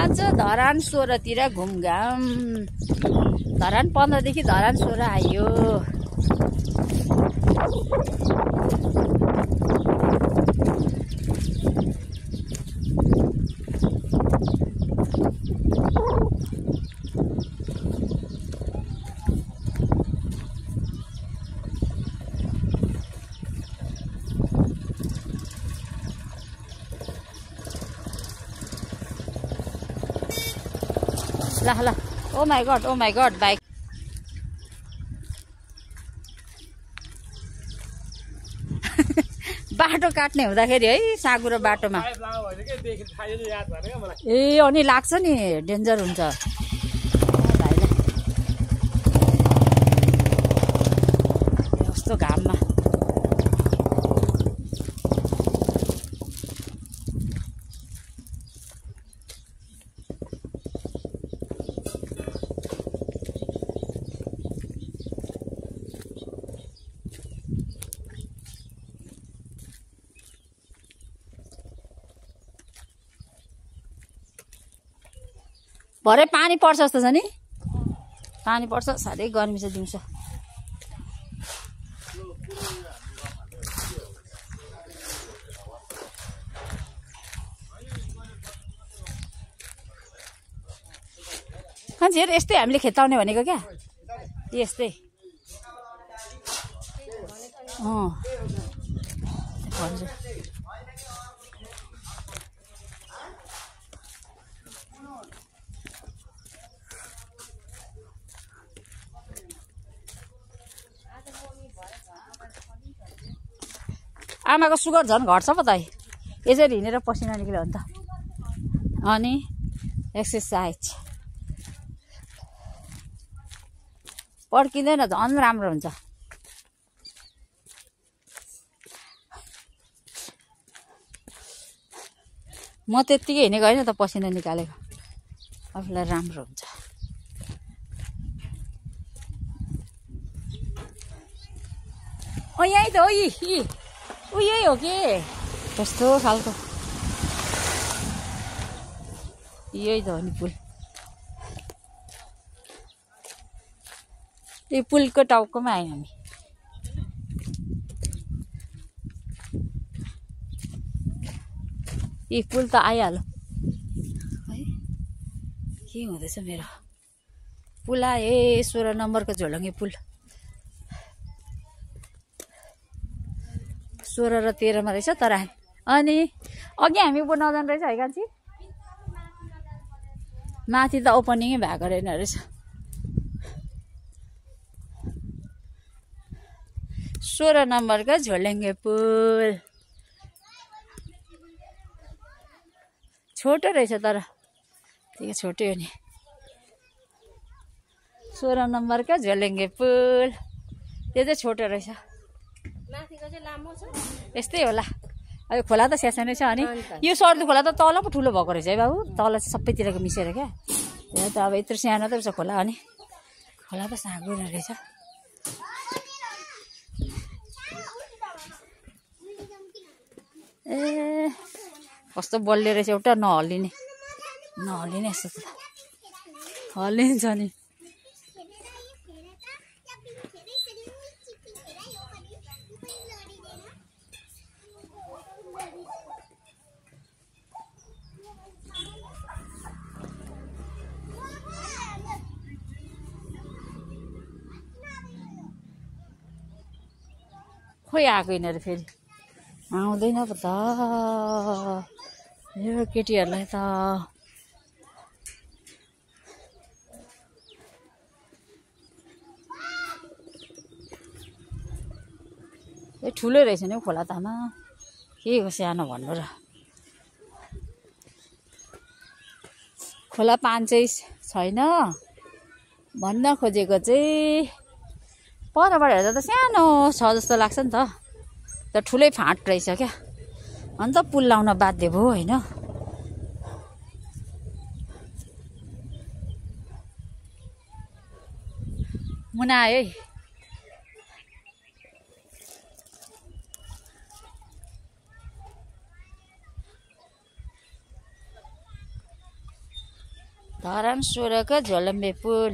आज धरान 16 तिर घुमघाम। धरान 15 देखि धरान 16 आयो। ल ओ माई गड बाइक बाटो काट्ने हुँदाखेरि है साँगुरो बाटोमा ए अनि लाग्छ नि डेन्जर हुन्छ भाइलाई कस्तो घाममा भरे पानी पर्छ जस्तो छ नि पानी पर्छ साह्रै गर्मी छ दिउँसो मान्छेहरू यस्तै हामीले खेताउने भनेको क्या यस्तै भन्छु आमाको सुगर झन् घट्छ पो त यसरी हिँडेर पसिना निक्ल्यो भने त अनि एक्सर्साइज पड्किँदैन झन् राम्रो हुन्छ म त्यत्तिकै हिँडेको होइन त पसिना निकालेको आफूलाई राम्रो हुन्छ यहीँ त हो यही हो कि कस्तो खालको यही त हो नि पुल यो पुलको टाउकोमा आयौँ हामी यी पुल त आइहाल्यो है के हुँदैछ मेरो पुल आए 16 नम्बरको झोलङ्गे पुल 16 र 13 मा रहेछ तर अनि अघि हामी ऊपर नजानु रहेछ है कान्छी माथि त ओपनिङै भएको रहेन रहेछ 16 नम्बरको झोलङ्गे पुल छोटो रहेछ तर त्यो छोटै हो नि 16 नम्बरको झोलङ्गे पुल त्यो चाहिँ छोटो रहेछ यस्तै होला अब खोला त सानो छ अनि यो सर्दु खोला त तल पो ठुलो भएको रहेछ है बाबु तल चाहिँ सबैतिरको मिसेर क्या यहाँ त अब यत्रो सानो त रहेछ खोला अनि खोला त साँगुरो रहेछ ए कस्तो बलियो रहेछ एउटा नहल्लिने यस्तो त हल्लिन्छ नि खोइ आएको यिनीहरू फेरि आउँदैन पो त यो केटीहरूलाई त ए ठुलै रहेछ नि खोला तामा के हो सानो भन्नु र खोला पान्छै छैन भन्न खोजेको चाहिँ परबाट हेर्दा त सानो छ जस्तो लाग्छ नि त ठुलै फाँट रहेछ क्या अन्त पुल लाउन बाध्य भयो होइन मुना आयो है धरान 16 को झोलम्बे पुल।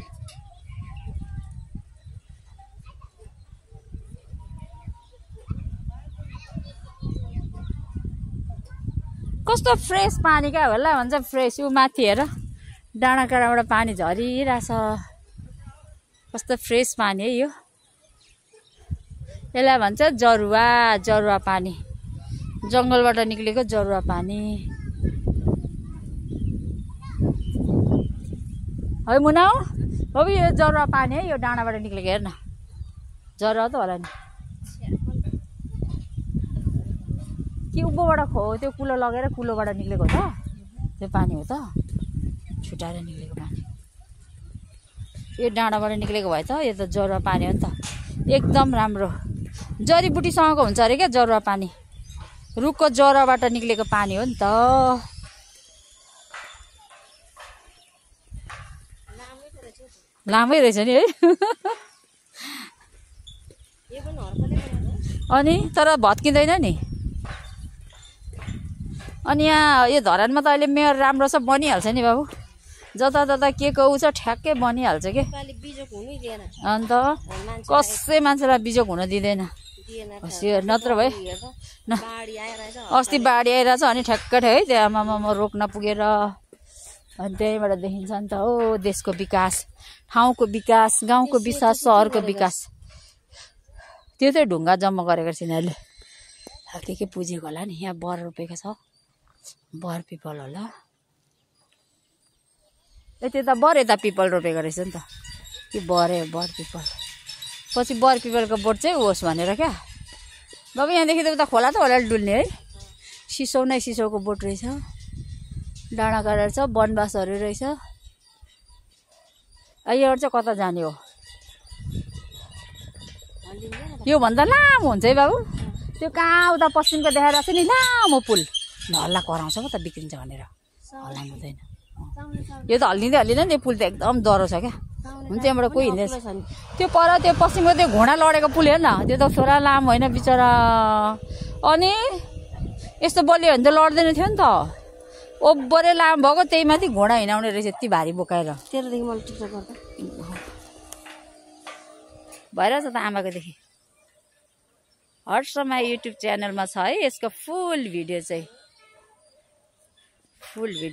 कस्तो फ्रेस पानी क्या होला भन्छ फ्रेस। ऊ माथि हेर डाँडाकाँडाबाट पानी झरिरहेछ। कस्तो फ्रेस पानी है यो। यसलाई भन्छ जरुवा, जरुवा पानी। जङ्गलबाट निक्लेको जरुवा पानी। है मुना हो यो जरुवा पानी है। यो डाँडाबाट निक्लेको हेर्न जरुवा त होला नि कि उँभोबाट खो त्यो कुलो लगेर कुलोबाट निक्लेको हो त त्यो पानी हो त छुटाएर निक्लेको पानी। यो डाँडाबाट निक्लेको भए त यो त जरुवा पानी हो नि त। एकदम राम्रो जडीबुटीसँगको हुन्छ अरे क्या जरुवा पानी। रुखको जराबाट निक्लेको पानी हो नि त। लामै रहेछ नि है। अनि तर भत्किँदैन नि। अनि यहाँ यो धरानमा त अहिले मेयर राम्रो छ बनिहाल्छ नि बाबु। जता के कहु छ ठ्याक्कै बनिहाल्छ के। अन्त कसै मान्छेलाई बिजोक हुन दिँदैन। नत्र भए अस्ति बाढी आइरहेछ अनि ठ्याक्कै है त्यहाँ आमामा रोक्न पुगेर अनि त्यहीँबाट देखिन्छ नि त हो देशको विकास, ठाउँको विकास, गाउँको विकास, सहरको विकास। त्यो चाहिँ ढुङ्गा जम्मा गरेको छ यिनीहरूले। के पुजेको होला नि। यहाँ बर रोपेको छ। बर पिपल होला। यति त बर यता पिपल रोपेको रहेछ नि त। कि बरै हो बर पिपल। पछि बर पिपलको बोट चाहिँ होस् भनेर क्या। बाबु यहाँदेखि त उता खोला त होला डुल्ने है। सिसौ नै सिसौको बोट रहेछ। डाँडाकाँडा छ, वनवासहरू रहेछ। योबाट चाहिँ कता जाने हो। योभन्दा लामो हुन्छ है बाबु। त्यो कहाँ उता पश्चिमको देखाइरहेको छ नि लामो पुल। हल्ला कराउँछ पो त बिग्रिन्छ भनेर हल्लाउनु हुँदैन। यो त हल्लिँदैन नि। पुल त एकदम डह्रो छ क्या। हुन्छ त्यहाँबाट कोही हिँड्दैछ। त्यो पर त्यो पश्चिमको त्यो घोडा लडेको पुल हेर न। त्यो त छोरा लामो होइन बिचरा। अनि यस्तो बलियो भने त लड्दैन थियो नि त। ओभरै लामो भएको त्यही माथि घोडा हिँडाउने रहेछ यति भारी बोकाएर। तेरोदेखि मलाई टिकटक गर्दा भइरहेछ त आमाकोदेखि। हर्षमा युट्युब च्यानलमा छ है यसको फुल भिडियो चाहिँ। फुल भिडियो